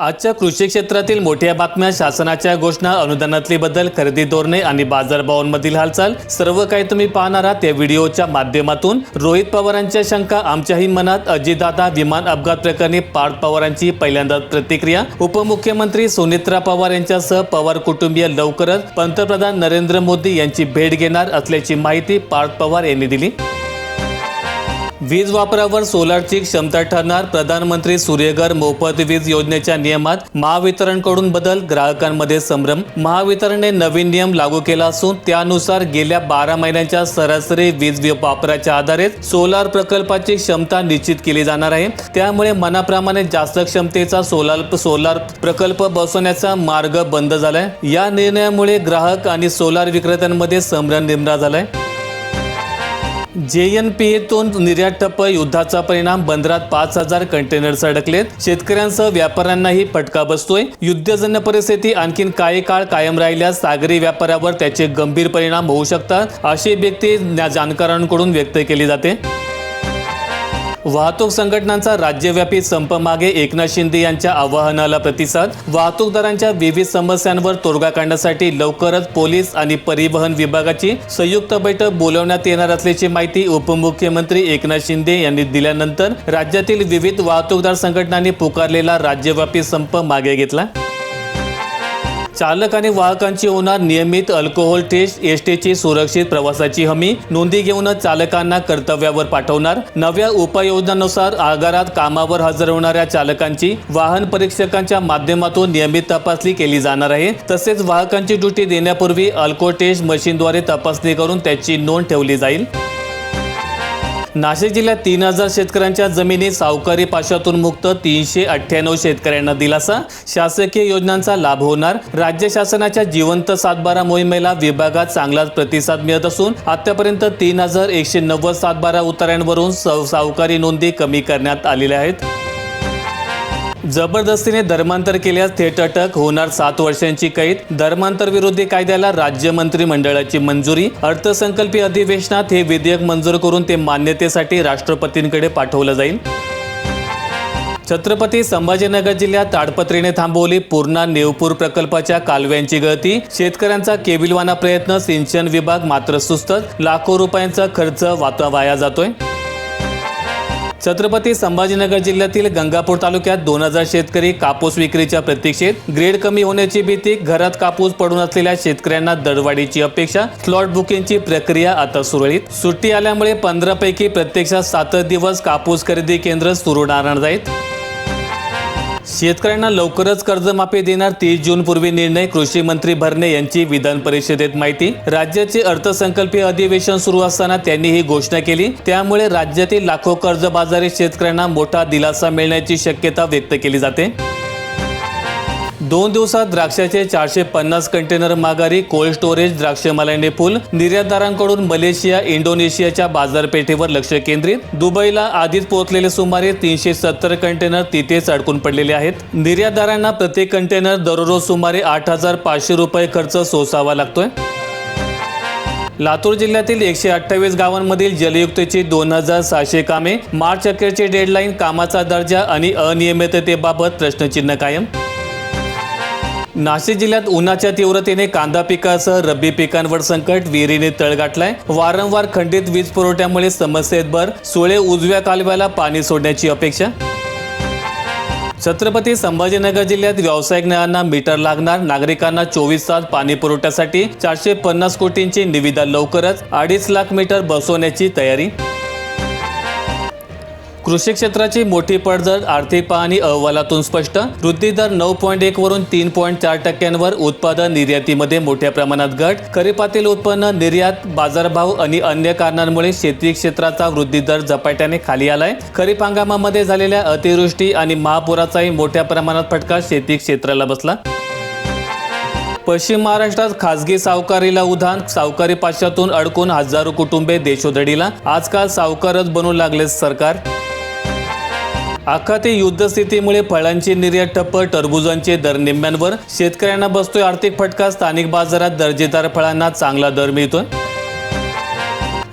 आजच्या कृषी क्षेत्रातील मोठ्या बातम्या, शासनाच्या घोषणा, अनुदानातली बदल, खरेदी धोरणे आणि बाजारभावांमधील हालचाल सर्व काही तुम्ही पाहणार आहात या व्हिडिओच्या माध्यमातून। रोहित पवारांच्या शंका आमच्याही मनात, अजितदादा विमान अपघात प्रकरणी पार्थ पवारांची पहिल्यांदाच प्रतिक्रिया। उपमुख्यमंत्री सुनेत्रा पवार यांच्यासह पवार कुटुंबीय लवकरच पंतप्रधान नरेंद्र मोदी यांची भेट घेणार असल्याची माहिती पार्थ पवार यांनी दिली। वीज वापरावर सोलारची क्षमता ठरणार, प्रधानमंत्री सूर्यघर मोफत वीज योजनेच्या नियमात महावितरणकडून बदल, ग्राहकांमध्ये संभ्रम। महावितरणने नवीन नियम लागू केला असून त्यानुसार गेल्या 12 महिन्यांच्या सरासरी वीज वापराच्या आधारे सोलार प्रकल्पाची क्षमता निश्चित केली जाणार आहे। त्यामुळे मनाप्रमाणे जास्त क्षमतेचा सोलार प्रकल्प बसवण्याचा मार्ग बंद झालाय। या निर्णयामुळे ग्राहक आणि सोलार विक्रेत्यांमध्ये संभ्रम निर्माण झालाय। JNPAतून निर्यात ठप्प, युद्धाचा परिणाम, बंदरात 5000 कंटेनर्स अडकलेत। शेतकऱ्यांसह व्यापाऱ्यांनाही फटका बसतोय। युद्धजन्य परिस्थिती आणखीन काही काळ कायम राहिल्यास सागरी व्यापारावर त्याचे गंभीर परिणाम होऊ शकतात, अशी भीती जाणकारांकडून व्यक्त केली जाते। वाहतूक संघटनांचा राज्यव्यापी संप मागे, एकनाथ शिंदे यांच्या आवाहनाला प्रतिसाद। वाहतूकदारांच्या विविध समस्यांवर तोडगा काढण्यासाठी लवकरच पोलीस आणि परिवहन विभागाची संयुक्त बैठक बोलवण्यात येणार असल्याची माहिती उपमुख्यमंत्री एकनाथ शिंदे यांनी दिल्यानंतर राज्यातील विविध वाहतूकदार संघटनांनी पुकारलेला राज्यव्यापी संप मागे घेतला। चालक आणि वाहकांची होणार नियमित अल्कोहोल टेस्ट, एसटीची सुरक्षित प्रवासाची हमी, नोंदी घेऊनच चालकांना कर्तव्यावर पाठवणार। नव्या उपाययोजनांनुसार आगारात कामावर हजर होणाऱ्या चालकांची वाहन परीक्षकांच्या माध्यमातून नियमित तपासणी केली जाणार आहे। तसेच वाहकांची ड्युटी देण्यापूर्वी अल्कोहोल टेस्ट मशीनद्वारे तपासणी करून त्याची नोंद ठेवली जाईल। नाशिक जिल्ह्यात 3000 शेतकऱ्यांच्या जमिनी सावकारी पाशातून मुक्त, 398 शेतकऱ्यांना दिलासा, शासकीय योजनांचा लाभ होणार। राज्य शासनाच्या जिवंत सातबारा मोहिमेला विभागात चांगलाच प्रतिसाद मिळत असून आतापर्यंत 3190 सातबारा उतार्यांवरून सावकारी नोंदी कमी करण्यात आलेल्या आहेत। जबरदस्तीने धर्मांतर केल्यास थेट अटक, होणार 7 वर्षांची कैद। धर्मांतर विरोधी कायद्याला राज्य मंत्रिमंडळाची मंजुरी। अर्थसंकल्पीय अधिवेशनात हे विधेयक मंजूर करून ते मान्यतेसाठी राष्ट्रपतींकडे पाठवलं जाईल। छत्रपती संभाजीनगर जिल्ह्यात ताडपत्रीने थांबवली पूर्णा नेवपूर प्रकल्पाच्या कालव्यांची गळती। शेतकऱ्यांचा केविलवाना प्रयत्न, सिंचन विभाग मात्र सुस्तच, लाखो रुपयांचा खर्च वाया जातोय। छत्रपती संभाजीनगर जिल्ह्यातील गंगापूर तालुक्यात 2000 शेतकरी कापूस विक्रीच्या प्रतीक्षेत। ग्रेड कमी होण्याची भीती, घरात कापूस पडून असलेल्या शेतकऱ्यांना दरवाढीची अपेक्षा। स्लॉट बुकिंगची प्रक्रिया आता सुरळीत। सुट्टी आल्यामुळे 15 पैकी प्रत्यक्षात 7 दिवस कापूस खरेदी केंद्र सुरू राहणार आहेत। शेतकऱ्यांना लवकरच कर्जमाफी देणार, 30 जून पूर्वी निर्णय। कृषी मंत्री भरणे यांची विधान परिषदेत माहिती। राज्याचे अर्थसंकल्पीय अधिवेशन सुरू असताना त्यांनी ही घोषणा केली। त्यामुळे राज्यातील लाखो कर्जबाजारी शेतकऱ्यांना मोठा दिलासा मिळण्याची शक्यता व्यक्त केली जाते। 2 दिवसात द्राक्षाचे 450 कंटेनर माघारी, कोल्ड स्टोरेज द्राक्षमालाने फुल। निर्यातदारांकडून मलेशिया, इंडोनेशियाच्या बाजारपेठेवर लक्ष केंद्रित। दुबईला आधीच पोहोचलेले सुमारे 370 कंटेनर तिथेच अडकून पडलेले आहेत। निर्यातदारांना प्रत्येक कंटेनर दररोज सुमारे 8500 रुपये खर्च सोसावा लागतोय। लातूर जिल्ह्यातील 128 गावांमधील जलयुक्तची 2600 कामे, मार्च अखेरची डेडलाईन। कामाचा दर्जा आणि अनियमिततेबाबत प्रश्नचिन्ह कायम। नाशिक जिल्ह्यात उन्हाच्या तीव्रतेने कांदा पिकासह रब्बी पिकांवर संकट, विहिरीने तळ गाठलाय। वारंवार खंडित वीज पुरवठ्यामुळे समस्येत भर, सुळे उजव्या कालव्याला पाणी सोडण्याची अपेक्षा। छत्रपती संभाजीनगर जिल्ह्यात व्यावसायिक नळांना मीटर लागणार, नागरिकांना 24 तास पाणी पुरवठ्यासाठी 450 कोटींची निविदा लवकरच, 2.5 लाख मीटर बसवण्याची तयारी। कृषी क्षेत्राची मोठी पडझड, आर्थिक पाहणी अहवालातून स्पष्ट। वृद्धी दर 9.1 वरून 3.4% उत्पादन निर्यातीमध्ये मोठ्या प्रमाणात घट। खरीपातील उत्पन्न, निर्यात, बाजारभाव आणि अन्य कारणांमुळे शेती क्षेत्राचा वृद्धी दर झपाट्याने खाली आलाय। खरीप हंगामामध्ये झालेल्या अतिवृष्टी आणि महापुराचाही मोठ्या प्रमाणात फटका शेती क्षेत्राला बसला। पश्चिम महाराष्ट्रात खासगी सावकारीला उधाण, सावकारी पाशातून अडकून हजारो कुटुंबे देशोधडीला। आजकाल सावकारच बनू लागले सरकार। आखाती युद्धस्थितीमुळे फळांची निर्यात ठप्प, टरबुजांचे दर निम्म्यांवर। शेतकऱ्यांना बसतोय आर्थिक फटका, स्थानिक बाजारात दर्जेदार फळांना चांगला दर मिळतोय।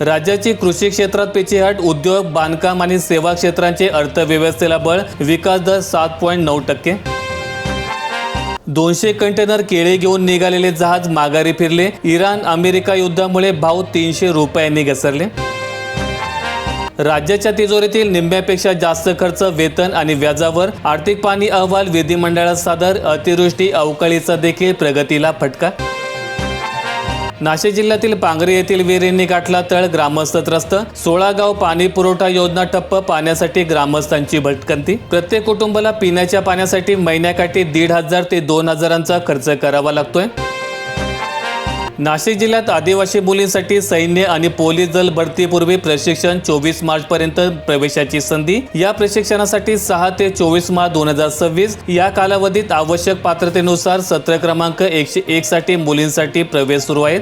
राज्याची कृषी क्षेत्रात पिछेहाट, उद्योग, बांधकाम आणि सेवा क्षेत्रांचे अर्थव्यवस्थेला बळ, विकास दर 7.9%। 200 कंटेनर केळी घेऊन निघालेले जहाज माघारी फिरले. इराण अमेरिका युद्धामुळे भाव 300 रुपयांनी घसरले. राज्याच्या तिजोरीतील निम्म्यापेक्षा जास्त खर्च वेतन आणि व्याजावर. आर्थिक पाहणी अहवाल विधिमंडळात सादर. अतिवृष्टी अवकाळीचा देखील प्रगतीला फटका. नाशिक जिल्ह्यातील पांगरी येथील विहिरींनी गाठला तळ. ग्रामस्थ त्रस्त. 16 गाव पाणी पुरवठा योजना ठप्प. पाण्यासाठी ग्रामस्थांची भटकंती. प्रत्येक कुटुंबाला पिण्याच्या पाण्यासाठी महिन्याकाठी 1,500 ते 2,000चा खर्च करावा लागतोय. नाशिक जिल्ह्यात आदिवासी मुलींसाठी सैन्य आणि पोलीस दल भरतीपूर्वी प्रशिक्षण. 24 मार्चपर्यंत प्रवेशाची संधी. या प्रशिक्षणासाठी 6 ते 24 मार्च 2026 या कालावधीत आवश्यक पात्रतेनुसार सत्र क्रमांक 101 साठी मुलींसाठी प्रवेश सुरू आहेत.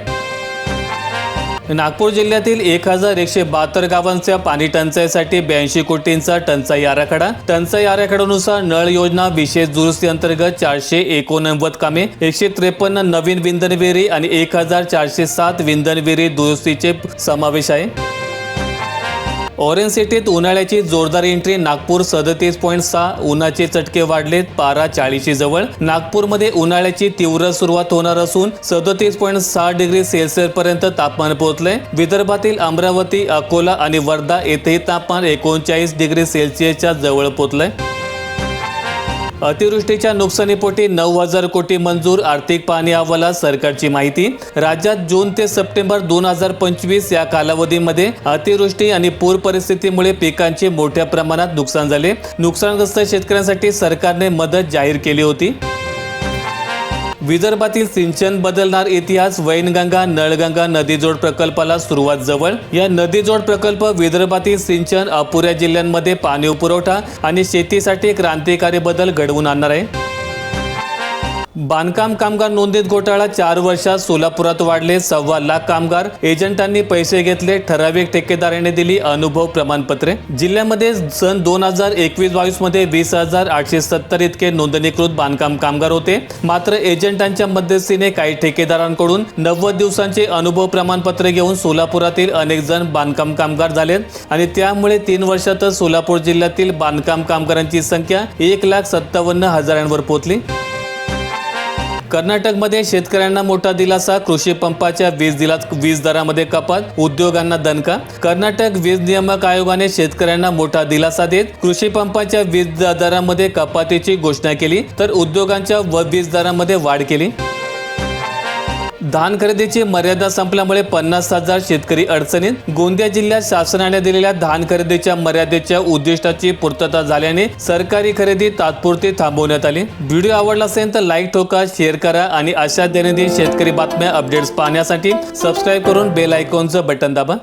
नागपूर जिल्ह्यातील 1172 गावांच्या पाणी टंचाईसाठी 82 कोटींचा टंचाई आराखडा. टंचाई आराखड्यानुसार नळ योजना विशेष दुरुस्ती अंतर्गत 489 कामे, 153 नवीन विंधन विहिरी आणि 1407 विंधन विहिरी दुरुस्तीचे समावेश आहे. ऑरेंज सिटीत उन्हाळ्याची जोरदार एंट्री. नागपूर 37.6. उन्हाचे चटके वाढलेत. पारा 40 जवळ. नागपूरमध्ये उन्हाळ्याची तीव्र सुरुवात होणार असून 37.6 डिग्री सेल्सिअस पर्यंत तापमान पोहोचले. विदर्भातील अमरावती, अकोला आणि वर्धा येथेही तापमान 39 डिग्री सेल्सिअसच्या जवळ पोहोचले. अतिवृष्टीच्या नुकसानीपोटी 9,000 कोटी मंजूर. आर्थिक पाहणी अहवालात सरकारची माहिती. राज्यात जून ते सप्टेंबर 2025 या कालावधीमध्ये अतिवृष्टी आणि पूर परिस्थितीमुळे पिकांचे मोठ्या प्रमाणात नुकसान झाले. नुकसानग्रस्त शेतकऱ्यांसाठी सरकारने मदत जाहीर केली होती. विदर्भातील सिंचन बदलणार इतिहास. वैनगंगा नळगंगा नदीजोड प्रकल्पाला सुरुवात जवळ. या नदीजोड प्रकल्प विदर्भातील सिंचन, अपुऱ्या जिल्ह्यांमध्ये पाणी पुरवठा आणि शेतीसाठी क्रांतिकारी बदल घडवून आणणार आहे. बांधकाम कामगार नोंदीत घोटाळा. 4 वर्षात सोलापुरात वाढले 1.25 लाख कामगार. एजंटांनी पैसे घेतले. ठराविक ठेकेदाराने दिली अनुभव प्रमाणपत्रे. जिल्ह्यामध्ये सन 2021-22 मध्ये 20,870 इतके नोंदणीकृत बांधकाम कामगार होते. मात्र एजंटांच्या मध्यस्थीने काही ठेकेदारांकडून 90 दिवसांचे अनुभव प्रमाणपत्रे घेऊन सोलापुरातील अनेक जण बांधकाम कामगार झालेत आणि त्यामुळे 3 वर्षातच सोलापूर जिल्ह्यातील बांधकाम कामगारांची संख्या 1,57,000 पोहोचली. कर्नाटकमध्ये शेतकऱ्यांना मोठा दिलासा. कृषी पंपाच्या वीज दरामध्ये कपात. उद्योगांना दणका. कर्नाटक वीज नियामक आयोगाने शेतकऱ्यांना मोठा दिलासा देत कृषी पंपाच्या वीज दरामध्ये कपातीची घोषणा केली तर उद्योगांच्या वीज दरामध्ये वाढ केली. धान खरेदीची मर्यादा संपल्यामुळे 50,000 शेतकरी अडचणीत. गोंदिया जिल्ह्यात शासनाने दिलेल्या धान खरेदीच्या मर्यादेच्या उद्दिष्टाची पूर्तता झाल्याने सरकारी खरेदी तात्पुरती थांबवण्यात आली. व्हिडिओ आवडला असेल तर लाईक ठोका, शेअर करा आणि अशा दैनंदिन शेतकरी बातम्या अपडेट्स पाहण्यासाठी सबस्क्राईब करून बेल आयकॉनचं बटन दाबा.